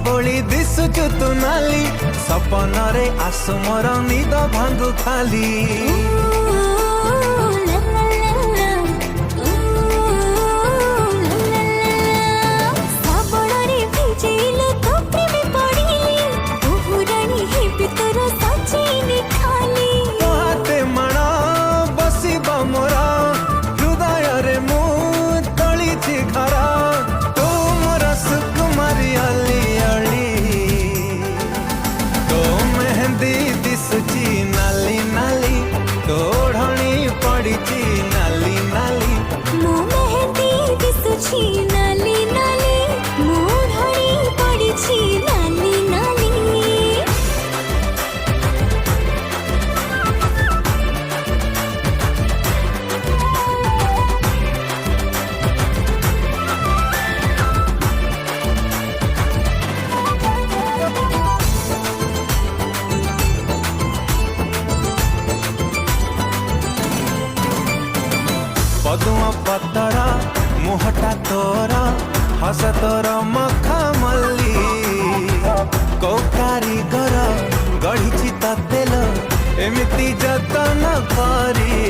बोली दिशुचु तू नाली सपन रे आसु मोर निद भांगु खाली नाली नाली तोड़नी पड़ी नाली नाली मो मेहंदी दिसुची नाली नाली मोढ़नी पड़ी नाली नाली पदुआ पतरा मुहटा तोरा हस तोर मखा मल्ली कौ कारीगर गढ़ी तेल एमती जतन करी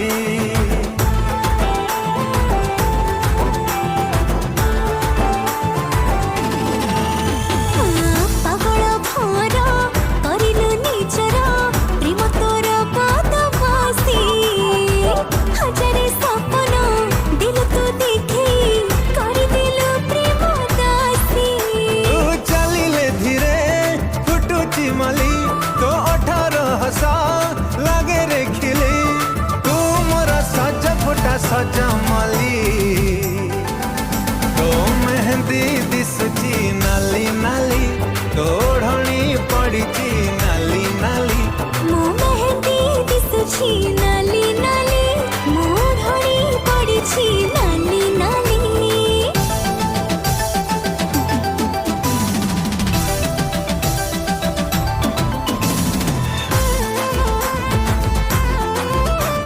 तो 18 हसा